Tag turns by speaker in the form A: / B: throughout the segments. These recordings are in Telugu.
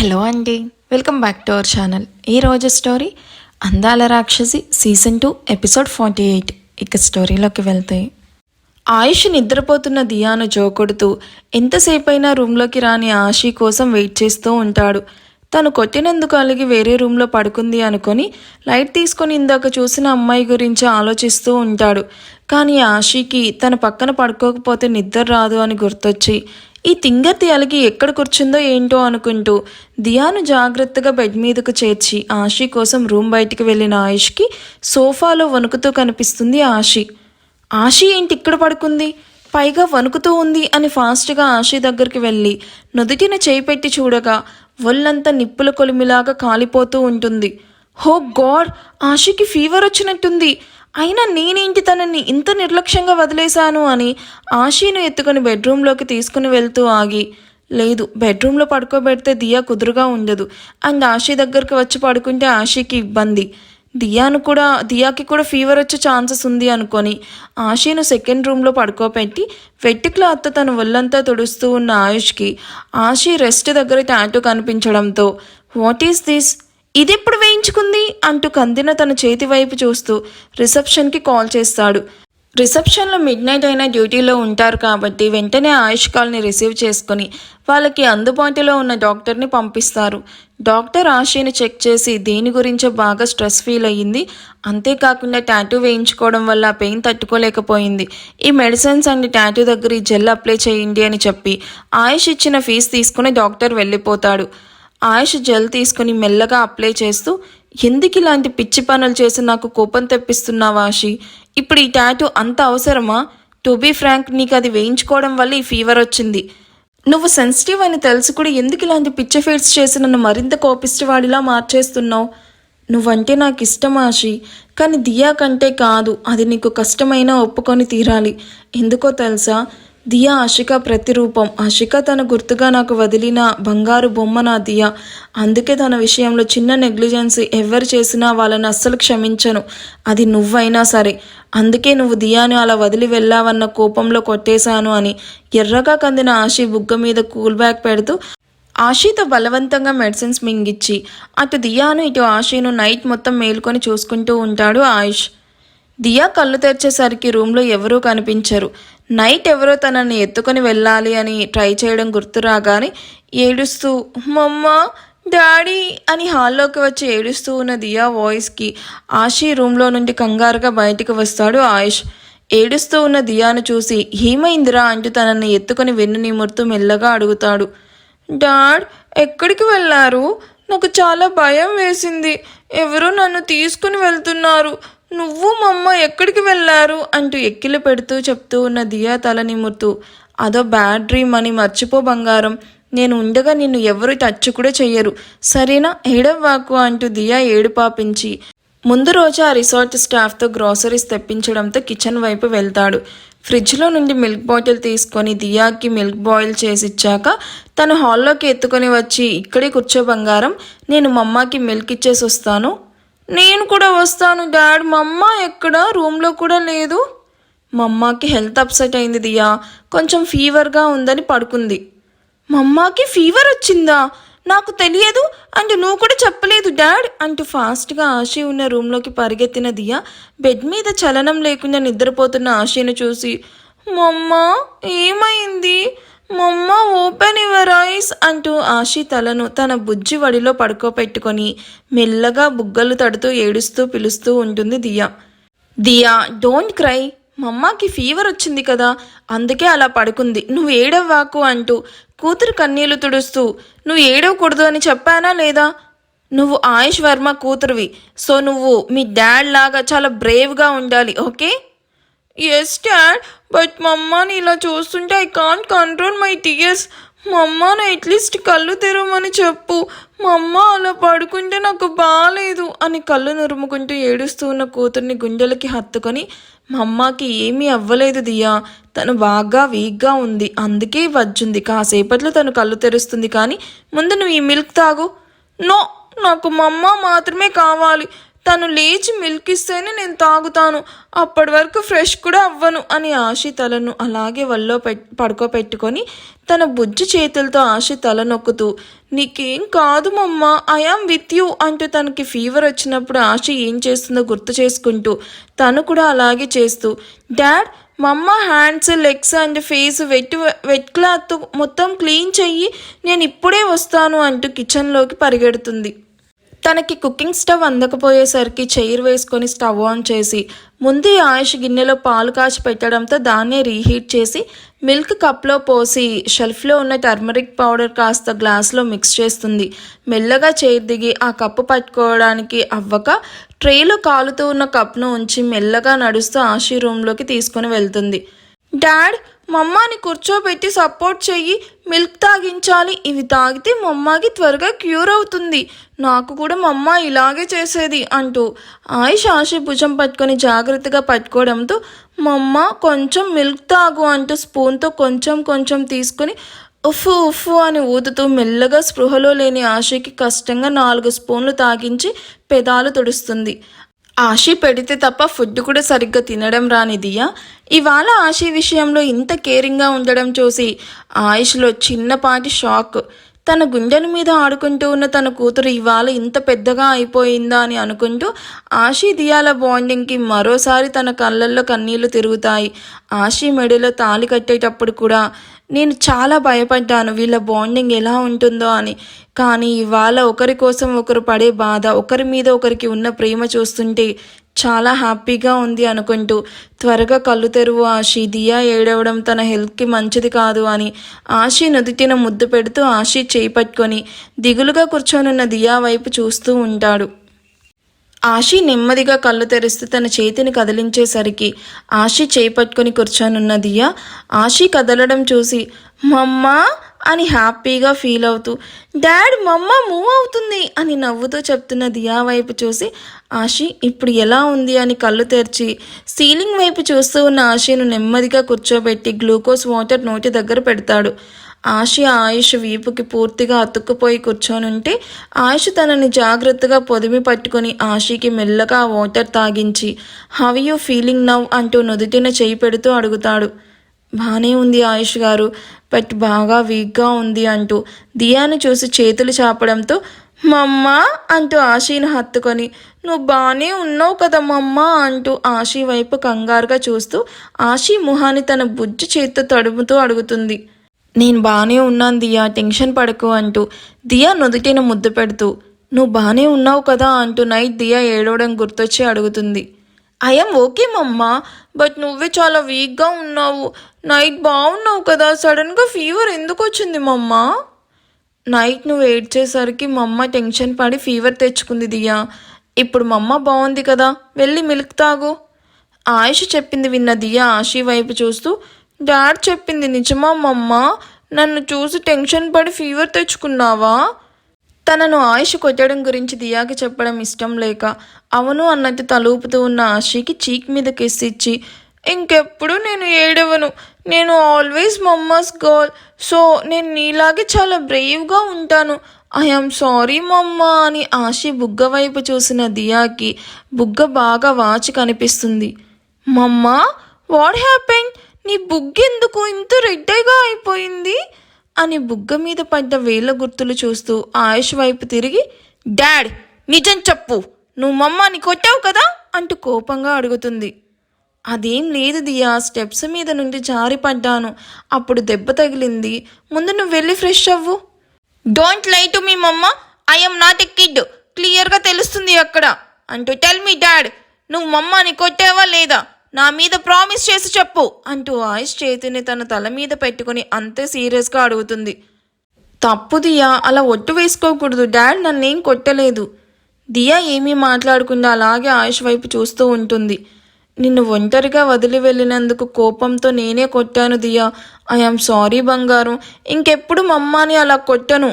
A: హలో అండి, welcome back to our channel. ఈరోజు స్టోరీ అందాల రాక్షసి సీజన్ 2 ఎపిసోడ్ 48. ఇక స్టోరీలోకి వెళ్తే, ఆయుష్ నిద్రపోతున్న దియాను జోకొడుతూ ఎంతసేపైనా రూమ్లోకి రాని ఆషి కోసం వెయిట్ చేస్తూ ఉంటాడు. తను కొట్టినందుకు అలిగి వేరే రూమ్లో పడుకుంది అనుకొని లైట్ తీసుకొని ఇందాక చూసిన అమ్మాయి గురించి ఆలోచిస్తూ ఉంటాడు. కానీ ఆషికి తన పక్కన పడుకోకపోతే నిద్ర రాదు అని గుర్తొచ్చి ఈ తింగర్తి అలిగి ఎక్కడ కూర్చుందో ఏంటో అనుకుంటూ దియాను జాగ్రత్తగా బెడ్ మీదకు చేర్చి ఆషి కోసం రూమ్ బయటికి వెళ్ళిన ఆయుష్కి సోఫాలో వణుకుతూ కనిపిస్తుంది ఆషి. ఆషి ఏంటి ఇక్కడ పడుకుంది, పైగా వణుకుతూ ఉంది అని ఫాస్ట్గా ఆషి దగ్గరికి వెళ్ళి నుదుటిన చేయి పెట్టి చూడగా ఒళ్ళంతా నిప్పుల కొలిమిలాగా కాలిపోతూ ఉంటుంది. హో గాడ్, ఆషికి ఫీవర్ వచ్చినట్టుంది. అయినా నేనేంటి తనని ఇంత నిర్లక్ష్యంగా వదిలేశాను అని ఆషిను ఎత్తుకొని బెడ్రూమ్లోకి తీసుకుని వెళ్తూ ఆగి, లేదు బెడ్రూమ్లో పడుకోబెడితే దియా కుదురుగా ఉండదు అండ్ ఆషి దగ్గరికి వచ్చి పడుకుంటే ఆషికి ఇబ్బంది, దియాకి కూడా ఫీవర్ వచ్చే ఛాన్సెస్ ఉంది అనుకొని ఆషిను సెకండ్ రూమ్లో పడుకోబెట్టి వెట్టి క్లాత్తో తన ఒళ్ళంతా తుడుస్తూ ఉన్న ఆయుష్కి ఆషి రెస్ట్ దగ్గర టాటూ కనిపించడంతో వాట్ ఈస్ దిస్, ఇదెప్పుడు వేయించుకుంది అంటూ కందిన తన చేతి వైపు చూస్తూ రిసెప్షన్కి కాల్ చేస్తాడు. రిసెప్షన్లో మిడ్ నైట్ అయినా డ్యూటీలో ఉంటారు కాబట్టి వెంటనే ఆయుష్ కాల్ని రిసీవ్ చేసుకుని వాళ్ళకి అందుబాటులో ఉన్న డాక్టర్ని పంపిస్తారు. డాక్టర్ ఆషిని చెక్ చేసి దేని గురించో బాగా స్ట్రెస్ ఫీల్ అయ్యింది, అంతేకాకుండా టాటూ వేయించుకోవడం వల్ల పెయిన్ తట్టుకోలేకపోయింది, ఈ మెడిసిన్స్ అండ్ టాటూ దగ్గర ఈ జెల్ అప్లై చేయండి అని చెప్పి ఆయుష్ ఇచ్చిన ఫీజు తీసుకుని డాక్టర్ వెళ్ళిపోతాడు. ఆయుష్ జెల్ తీసుకుని మెల్లగా అప్లై చేస్తూ, ఎందుకు ఇలాంటి పిచ్చి పనులు చేసి నాకు కోపం తెప్పిస్తున్నావా ఆషి, ఇప్పుడు ఈ టాటూ అంత అవసరమా, టు బీ ఫ్రాంక్ నీకు అది వేయించుకోవడం వల్ల ఈ ఫీవర్ వచ్చింది, నువ్వు సెన్సిటివ్ అని తెలుసు కూడా ఎందుకు ఇలాంటి పిచ్చి ఫీట్స్ చేసి నన్ను మరింత కోపిష్టవాడిలా మార్చేస్తున్నావు, నువ్వంటే నాకు ఇష్టం ఆషి, కానీ దియా కంటే కాదు, అది నీకు కష్టమైనా ఒప్పుకొని తీరాలి, ఎందుకో తెలుసా, దియా ఆషిక ప్రతిరూపం, ఆషిక తన గుర్తుగా నాకు వదిలిన బంగారు బొమ్మ నా దియా, అందుకే తన విషయంలో చిన్న నెగ్లిజెన్స్ ఎవరు చేసినా వాళ్ళని అస్సలు క్షమించను, అది నువ్వైనా సరే, అందుకే నువ్వు దియాను అలా వదిలి వెళ్ళావన్న కోపంలో కొట్టేశాను అని ఎర్రగా కందిన ఆషి బుగ్గ మీద కూల్ బ్యాక్ పెడుతూ ఆషితో బలవంతంగా మెడిసిన్స్ మింగిచ్చి అటు దియాను ఇటు ఆషిను నైట్ మొత్తం మేలుకొని చూసుకుంటూ ఉంటాడు ఆయుష్. దియా కళ్ళు తెరిచేసరికి రూమ్లో ఎవరూ కనిపించరు. నైట్ ఎవరో తనని ఎత్తుకొని వెళ్ళాలి అని ట్రై చేయడం గుర్తు రాగానే ఏడుస్తూ మమ్మ డాడీ అని హాల్లోకి వచ్చి ఏడుస్తూ ఉన్న దియా వాయిస్కి ఆషి రూమ్లో నుండి కంగారుగా బయటికి వస్తాడు ఆయుష్. ఏడుస్తూ ఉన్న దియాను చూసి ఏమైందిరా అంటూ తనని ఎత్తుకొని వెన్ను నిమురుతూ మెల్లగా అడుగుతాడు. డాడ్ ఎక్కడికి వెళ్ళారు, నాకు చాలా భయం వేసింది, ఎవరో నన్ను తీసుకుని వెళ్తున్నారు, నువ్వు మమ్మ ఎక్కడికి వెళ్ళారు అంటూ ఎక్కిలు పెడుతూ చెప్తూ ఉన్న దియా తల నిమురుతూ, అదో బ్యాడ్ డ్రీమ్ అని మర్చిపో బంగారం, నేను ఉండగా నిన్ను ఎవరు టచ్ కూడా చెయ్యరు, సరేనా, ఏడవ్వాకు అంటూ దియా ఏడు పాపించి ముందు రోజు ఆ రిసార్ట్ స్టాఫ్తో గ్రాసరీస్ తెప్పించడంతో కిచెన్ వైపు వెళ్తాడు. ఫ్రిడ్జ్లో నుండి మిల్క్ బాటిల్ తీసుకొని దియాకి మిల్క్ బాయిల్ చేసి ఇచ్చాక తను హాల్లోకి ఎత్తుకొని వచ్చి ఇక్కడే కూర్చో బంగారం, నేను మమ్మకి మిల్క్ ఇచ్చేసి వస్తాను, నేను కూడా వస్తాను డాడ్, మమ్మ ఎక్కడ, రూమ్లో కూడా లేదు, మమ్మకి హెల్త్ అప్సెట్ అయింది దియా, కొంచెం ఫీవర్గా ఉందని పడుకుంది, మమ్మకి ఫీవర్ వచ్చిందా, నాకు తెలియదు అంటూ నువ్వు కూడా చెప్పలేదు డాడ్ అంటూ ఫాస్ట్గా ఆషి ఉన్న రూమ్లోకి పరిగెత్తిన దియా బెడ్ మీద చలనం లేకుండా నిద్రపోతున్న ఆషిని చూసి మమ్మ ఏమైంది, మమ్మ ఓపెన్ యువర్ ఐస్ అంటూ ఆషి తలను తన బుజ్జి వడిలో పడుకోపెట్టుకొని మెల్లగా బుగ్గలు తడుతూ ఏడుస్తూ పిలుస్తూ ఉంటుంది దియా. దియా డోంట్ క్రై, మమ్మకి ఫీవర్ వచ్చింది కదా అందుకే అలా పడుకుంది, నువ్వు ఏడవ్వాకు అంటూ కూతురు కన్నీళ్లు తుడుస్తూ, నువ్వు ఏడవకూడదు అని చెప్పానా లేదా, నువ్వు ఆయుష్ వర్మ కూతురువి, సో నువ్వు మీ డాడ్ లాగా చాలా బ్రేవ్గా ఉండాలి, ఓకే. ఎస్ డాడ్, బట్ మమ్మని ఇలా చూస్తుంటే I can't control my tears, మమ్మను అట్లీస్ట్ కళ్ళు తెరవమని చెప్పు, మమ్మ అలా పడుకుంటే నాకు బాగాలేదు అని కళ్ళు నురుముకుంటూ ఏడుస్తూ ఉన్న కూతుర్ని గుండెలకి హత్తుకొని, మమ్మకి ఏమీ అవ్వలేదు దియా, తను బాగా వీక్గా ఉంది, అందుకే వజ్జుంది, కాసేపట్లో తను కళ్ళు తెరుస్తుంది, కానీ ముందు నువ్వు ఈ మిల్క్ తాగు, నో నాకు మమ్మ మాత్రమే కావాలి, తను లేచి మిల్క్ ఇస్తేనే నేను తాగుతాను, అప్పటి వరకు ఫ్రెష్ కూడా అవ్వను అని ఆశి తలను అలాగే వల్లో పడుకోబెట్టుకొని తన బుజ్జి చేతులతో ఆశి తల నొక్కుతూ, నీకేం కాదు మమ్మ, ఐఆమ్ విత్ యూ అంటూ తనకి ఫీవర్ వచ్చినప్పుడు ఆశి ఏం చేస్తుందో గుర్తు చేసుకుంటూ తను కూడా అలాగే చేస్తూ, డాడ్ మమ్మ hands legs and face wet cloth మొత్తం క్లీన్ చెయ్యి, నేను ఇప్పుడే వస్తాను అంటూ కిచెన్లోకి పరిగెడుతుంది. తనకి కుకింగ్ స్టవ్ అందకపోయేసరికి చైర్ వేసుకొని స్టవ్ ఆన్ చేసి ముందే ఆయుష్ గిన్నెలో పాలు కాచి పెట్టడంతో దాన్నే రీహీట్ చేసి మిల్క్ కప్లో పోసి షెల్ఫ్లో ఉన్న టర్మరిక్ పౌడర్ కాస్త గ్లాస్లో మిక్స్ చేస్తుంది. మెల్లగా చైర్ దిగి ఆ కప్పు పట్టుకోవడానికి అవ్వక ట్రేలో కాలుతూ ఉన్న కప్ను ఉంచి మెల్లగా నడుస్తూ ఆశీ రూమ్లోకి తీసుకొని వెళ్తుంది. డాడ్ మమ్మాని కూర్చోబెట్టి సపోర్ట్ చెయ్యి, మిల్క్ తాగించాలి, ఇవి తాగితే మమ్మాకి త్వరగా క్యూర్ అవుతుంది, నాకు కూడా మమ్మ ఇలాగే చేసేది అంటూ ఆయుష్ ఆశ భుజం పట్టుకొని జాగ్రత్తగా పట్టుకోవడంతో మమ్మ కొంచెం మిల్క్ తాగు అంటూ స్పూన్తో కొంచెం కొంచెం తీసుకుని ఉఫ్ఫు ఉఫ్ఫు అని ఊదుతూ మెల్లగా స్పృహలో లేని ఆశకి కష్టంగా 4 స్పూన్లు తాగించి పెదాలు తుడుస్తుంది. ఆశి పెడితే తప్ప ఫుడ్ కూడా సరిగ్గా తినడం రాని దియా ఇవాళ ఆశి విషయంలో ఇంత కేరింగ్గా ఉండడం చూసి ఆయుష్లో చిన్నపాటి షాక్. తన గుండెల మీద ఆడుకుంటూ ఉన్న తన కూతురు ఇవాళ ఇంత పెద్దగా అయిపోయిందా అని అనుకుంటూ ఆశి దియాల బాండింగ్కి మరోసారి తన కళ్ళల్లో కన్నీళ్లు తిరుగుతాయి. ఆశి మెడలో తాళి కట్టేటప్పుడు కూడా నేను చాలా భయపడ్డాను వీళ్ళ బాండింగ్ ఎలా ఉంటుందో అని. కానీ ఇవాళ ఒకరి కోసం ఒకరు పడే బాధ, ఒకరి మీద ఒకరికి ఉన్న ప్రేమ చూస్తుంటే చాలా హ్యాపీగా ఉంది అనుకుంటూ త్వరగా కళ్ళు తెరువు ఆశి, దియా ఏడవడం తన హెల్త్కి మంచిది కాదు అని ఆశి నుదిటిన ముద్దు పెడుతూ ఆశి చేయి పట్టుకొని దిగులుగా కూర్చొనున్న దియా వైపు చూస్తూ ఉంటాడు. ఆశి నెమ్మదిగా కళ్ళు తెరిస్తూ తన చేతిని కదిలించేసరికి ఆశి చేయి పట్టుకొని కూర్చొనున్న దియా ఆశి కదలడం చూసి మమ్మా అని హ్యాపీగా ఫీల్ అవుతూ డాడ్ మమ్మ మూవ్ అవుతుంది అని నవ్వుతూ చెప్తున్న దియా వైపు చూసి ఆశి ఇప్పుడు ఎలా ఉంది అని కళ్ళు తెరిచి సీలింగ్ వైపు చూస్తూ ఉన్న ఆశిను నెమ్మదిగా కూర్చోబెట్టి గ్లూకోజ్ వాటర్ నోటి దగ్గర పెడతాడు. ఆశి ఆయుష్ వీపుకి పూర్తిగా అతుక్కుపోయి కూర్చొనుంటే ఆయుష్ తనని జాగ్రత్తగా పొదిమి పట్టుకొని ఆశికి మెల్లగా వాటర్ తాగించి హౌ యూ ఫీలింగ్ నవ్ అంటూ నుదుటిన చేయి పెడుతూ అడుగుతాడు. బాగానే ఉంది ఆయుష్ గారు, బట్ బాగా వీక్గా ఉంది అంటూ దియాను చూసి చేతులు చాపడంతో మమ్మ అంటూ ఆశీని హత్తుకొని నువ్వు బాగానే ఉన్నావు కదా మమ్మ అంటూ ఆశీ వైపు కంగారుగా చూస్తూ ఆశీ మొహాన్ని తన బుజ్జి చేత్తో తడుముతూ అడుగుతుంది. నేను బాగానే ఉన్నాను దియా, టెన్షన్ పడకు అంటూ దియా నుదుటిన ముద్దు పెడుతూ నువ్వు బాగానే ఉన్నావు కదా అంటూ నైట్ దియా ఏడవడం గుర్తొచ్చి అడుగుతుంది. ఐఎమ్ ఓకే మమ్మ, బట్ నువ్వే చాలా వీక్గా ఉన్నావు, నైట్ బాగున్నావు కదా, సడన్గా ఫీవర్ ఎందుకు వచ్చింది మమ్మ? నైట్ నువ్వు ఏడ్చేసరికి మమ్మ టెన్షన్ పడి ఫీవర్ తెచ్చుకుంది దియా, ఇప్పుడు మమ్మ బాగుంది కదా, వెళ్ళి మిల్క్ తాగు. ఆయుష్ చెప్పింది విన్న దియా ఆశీ వైపు చూస్తూ డాడ్ చెప్పింది నిజమా మమ్మ, నన్ను చూసి టెన్షన్ పడి ఫీవర్ తెచ్చుకున్నావా? తనను ఆయుష్ కొట్టడం గురించి దియాకి చెప్పడం ఇష్టం లేక అవును అన్నట్టు తలూపుతూ ఉన్న ఆశీకి చీక్ మీద కిస్ ఇచ్చి ఇంకెప్పుడు నేను ఏడవను, నేను ఆల్వేస్ మమ్మాస్ గర్ల్, సో నేను నీలాగే చాలా బ్రేవ్గా ఉంటాను, ఐఎమ్ సారీ మమ్మ అని ఆశీ బుగ్గ వైపు చూసిన దియాకి బుగ్గ బాగా వాచి కనిపిస్తుంది. మమ్మ వాట్ హ్యాపెన్, నీ బుగ్గెందుకు ఇంత రెడ్డగా అయిపోయింది అని బుగ్గ మీద పడ్డ వేళ్ళ గుర్తులు చూస్తూ ఆయుష్ వైపు తిరిగి డాడ్ నిజం చెప్పు, నువ్వు మమ్మని కొట్టావు కదా అంటూ కోపంగా అడుగుతుంది. అదేం లేదు దియా, స్టెప్స్ మీద నుండి జారి పడ్డాను, అప్పుడు దెబ్బ తగిలింది, ముందు నువ్వు వెళ్ళి ఫ్రెష్ అవ్వు. డోంట్ లై టు మీ మమ్మ, ఐఎమ్ నాట్ ఎ కిడ్, క్లియర్గా తెలుస్తుంది అక్కడ అంటూ టెల్ మీ డాడ్, నువ్వు మమ్మని కొట్టావా లేదా, నా మీద ప్రామిస్ చేసి చెప్పు అంటూ ఆయుష్ చేతిని తన తల మీద పెట్టుకుని అంతే సీరియస్గా అడుగుతుంది. తప్పు దియా, అలా ఒట్టు వేసుకోకూడదు, డాడ్ నన్నేం కొట్టలేదు. దియా ఏమీ మాట్లాడకుండా అలాగే ఆయుష్ వైపు చూస్తూ ఉంటుంది. నిన్ను ఒంటరిగా వదిలి వెళ్ళినందుకు కోపంతో నేనే కొట్టాను దియా, ఐఎమ్ సారీ బంగారం, ఇంకెప్పుడు మమ్మాని అలా కొట్టను.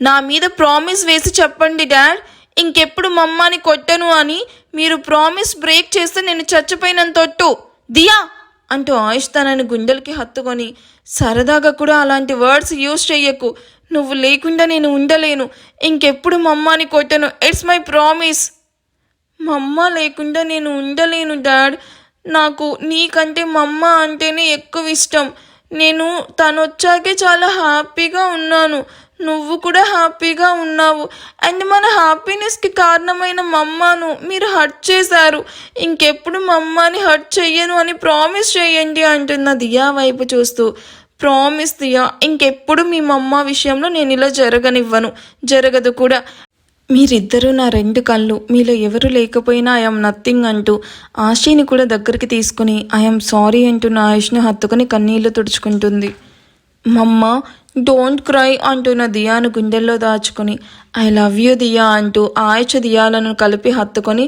A: నా మీద ప్రామిస్ వేసి చెప్పండి డాడ్, ఇంకెప్పుడు మమ్మాని కొట్టను అని, మీరు ప్రామిస్ బ్రేక్ చేస్తే నేను చచ్చిపోయినంతొట్టు దియా అంటూ ఆయుష్ తనని గుండెలకి హత్తుకొని సరదాగా కూడా అలాంటి వర్డ్స్ యూజ్ చెయ్యకు, నువ్వు లేకుండా నేను ఉండలేను, ఇంకెప్పుడు మమ్మాని కొట్టను, ఇట్స్ మై ప్రామిస్. మా అమ్మ లేకుండా నేను ఉండలేను డాడ్. నాకు నీకంటే మా అమ్మ అంటేనే ఎక్కువ ఇష్టం. నేను తను వచ్చాకే చాలా హ్యాపీగా ఉన్నాను. నువ్వు కూడా హ్యాపీగా ఉన్నావు. అండ్ మన హ్యాపీనెస్కి కారణమైన మా అమ్మను మీరు హర్ట్ చేశారు. ఇంకెప్పుడు మా అమ్మని హర్ట్ చెయ్యను అని ప్రామిస్ చేయండి అంటున్న దియా వైపు చూస్తూ. ప్రామిస్ దియా, ఇంకెప్పుడు మీ అమ్మ విషయంలో నేను ఇలా జరగనివ్వను, జరగదు కూడా. మీరిద్దరూ నా రెండు కళ్ళు, మీలో ఎవరు లేకపోయినా ఐఎమ్ నథింగ్ అంటూ ఆశీని కూడా దగ్గరికి తీసుకుని ఐఎమ్ సారీ అంటున్న ఆయుష్ను హత్తుకుని కన్నీళ్లు తుడుచుకుంటుంది. మమ్మ డోంట్ క్రై అంటున్న దియాను గుండెల్లో దాచుకుని ఐ లవ్ యూ దియా అంటూ ఆయుష్ దియాలను కలిపి హత్తుకొని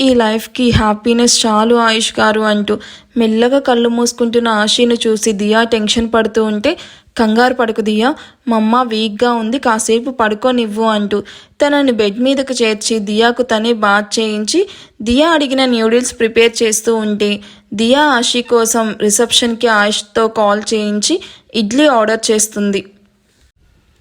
A: ఈ లైఫ్కి హ్యాపీనెస్ చాలు ఆయుష్ గారు అంటూ మెల్లగా కళ్ళు మూసుకుంటున్న ఆశీను చూసి దియా టెన్షన్ పడుతూ ఉంటే కంగారు పడుకు దియా, మా అమ్మ వీక్గా ఉంది, కాసేపు పడుకోనివ్వు అంటూ తనని బెడ్ మీదకు చేర్చి దియాకు తనే బాత్ చేయించి దియా అడిగిన న్యూడిల్స్ ప్రిపేర్ చేస్తూ ఉంటే దియా ఆశీ కోసం రిసెప్షన్కి ఆయుష్తో కాల్ చేయించి ఇడ్లీ ఆర్డర్ చేస్తుంది.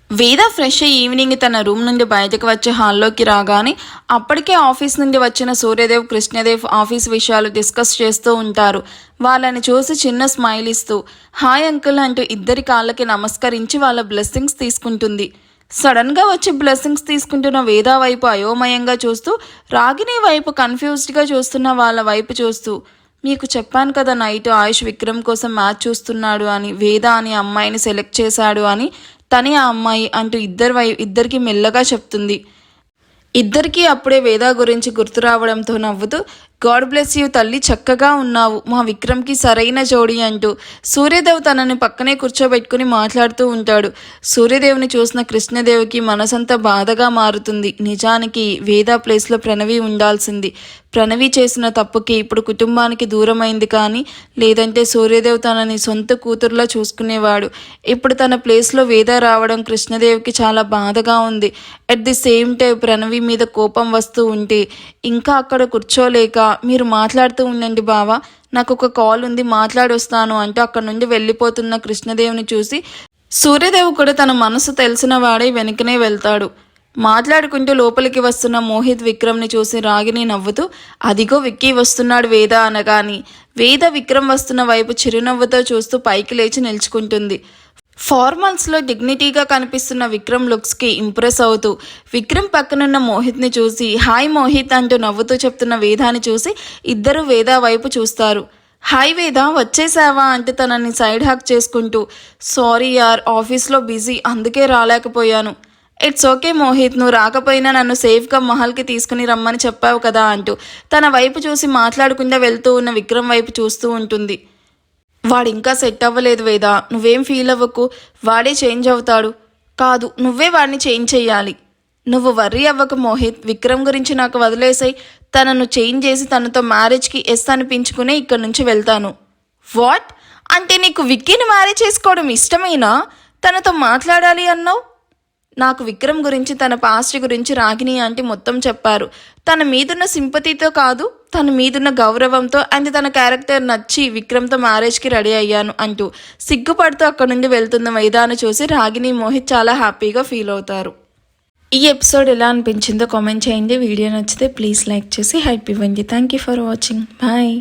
A: వేద ఫ్రెష్ ఈవినింగ్ తన రూమ్ నుండి బయటకు వచ్చి హాల్లోకి రాగానే అప్పటికే ఆఫీస్ నుండి వచ్చిన సూర్యదేవ్ కృష్ణదేవ్ ఆఫీస్ విషయాలు డిస్కస్ చేస్తూ ఉంటారు. వాళ్ళని చూసి చిన్న స్మైల్ ఇస్తూ హాయ్ అంకుల్ అంటూ ఇద్దరి కాళ్ళకి నమస్కరించి వాళ్ళ బ్లెస్సింగ్స్ తీసుకుంటుంది. సడన్గా వచ్చి బ్లెస్సింగ్స్ తీసుకుంటున్న వేద వైపు అయోమయంగా చూస్తూ రాగిణి వైపు కన్ఫ్యూజ్డ్గా చూస్తున్న వాళ్ళ వైపు చూస్తూ మీకు చెప్పాను కదా నైట్ ఆయుష్ విక్రమ్ కోసం మ్యాచ్ చూస్తున్నాడు అని, వేద అని అమ్మాయిని సెలెక్ట్ చేశాడు అని, తనే ఆ అమ్మాయి అంటూ ఇద్దరికి మెల్లగా చెప్తుంది. ఇద్దరికీ అప్పుడే వేద గురించి గుర్తు రావడంతో నవ్వుతూ గాడ్ బ్లెస్ యూ తల్లి, చక్కగా ఉన్నావు, మా విక్రమ్కి సరైన జోడి అంటూ సూర్యదేవ్ తనని పక్కనే కూర్చోబెట్టుకుని మాట్లాడుతూ ఉంటాడు. సూర్యదేవ్ని చూసిన కృష్ణదేవ్కి మనసంతా బాధగా మారుతుంది. నిజానికి వేద ప్లేస్లో ప్రణవి ఉండాల్సింది. ప్రణవి చేసిన తప్పుకి ఇప్పుడు కుటుంబానికి దూరమైంది, కానీ లేదంటే సూర్యదేవ్ తనని సొంత కూతురులా చూసుకునేవాడు. ఇప్పుడు తన ప్లేస్లో వేద రావడం కృష్ణదేవ్కి చాలా బాధగా ఉంది. At the same time Pranavi మీద కోపం వస్తూ ఉంటే ఇంకా అక్కడ కూర్చోలేక మీరు మాట్లాడుతూ ఉండండి బావా, నాకు ఒక కాల్ ఉంది, మాట్లాడొస్తాను అంటూ అక్కడి నుండి వెళ్ళిపోతున్న కృష్ణదేవ్ని చూసి సూర్యదేవ్ కూడా తన మనసు తెలిసిన వాడే వెనుకనే వెళ్తాడు. మాట్లాడుకుంటూ లోపలికి వస్తున్న మోహిత్ విక్రమ్ని చూసి రాగిని నవ్వుతూ అదిగో విక్కీ వస్తున్నాడు వేద అనగాని వేద విక్రమ్ వస్తున్న వైపు చిరునవ్వుతో చూస్తూ పైకి లేచి నిల్చుకుంటుంది. ఫార్మల్స్లో డిగ్నిటీగా కనిపిస్తున్న విక్రమ్ లుక్స్కి ఇంప్రెస్ అవుతూ విక్రమ్ పక్కనున్న మోహిత్ని చూసి హాయ్ మోహిత్ అంటూ నవ్వుతూ చెప్తున్న వేదాని చూసి ఇద్దరు వేద వైపు చూస్తారు. హాయ్ వేద వచ్చేసావా అంటూ తనని సైడ్ హాక్ చేసుకుంటూ సారీ యార్ ఆఫీస్లో బిజీ అందుకే రాలేకపోయాను. ఇట్స్ ఓకే మోహిత్, నువ్వు రాకపోయినా నన్ను సేఫ్గా మహల్కి తీసుకుని రమ్మని చెప్పావు కదా అంటూ తన వైపు చూసి మాట్లాడకుండా వెళ్తూ ఉన్న విక్రమ్ వైపు చూస్తూ ఉంటుంది. వాడు ఇంకా సెట్ అవ్వలేదు వేద, నువ్వేం ఫీల్ అవ్వకు, వాడే చేంజ్ అవుతాడు. కాదు, నువ్వే వాడిని చేంజ్ చెయ్యాలి. నువ్వు వర్రీ అవ్వకు మోహిత్, విక్రమ్ గురించి నాకు వదిలేసాయి. తనను చేంజ్ చేసి తనతో మ్యారేజ్కి ఎస్ అనిపించుకునే ఇక్కడి నుంచి వెళ్తాను. వాట్ అంటే నీకు విక్కీని మ్యారేజ్ చేసుకోవడం ఇష్టమేనా? తనతో మాట్లాడాలి అన్నావు. నాకు విక్రమ్ గురించి తన పాస్ట్ గురించి రాగిణి ఆంటీ మొత్తం చెప్పారు. తన మీదున్న సింపతితో కాదు, తన మీదున్న గౌరవంతో అండ్ తన క్యారెక్టర్ నచ్చి విక్రమ్తో మ్యారేజ్కి రెడీ అయ్యాను అంటూ సిగ్గుపడుతూ అక్కడ నుండి వెళ్తున్న వేదాన్ని చూసి రాగిణి మోహిత్ చాలా హ్యాపీగా ఫీల్ అవుతారు. ఈ ఎపిసోడ్ ఎలా అనిపించిందో కామెంట్ చేయండి. వీడియో నచ్చితే ప్లీజ్ లైక్ చేసి హైప్ ఇవ్వండి. Thank you for watching. Bye.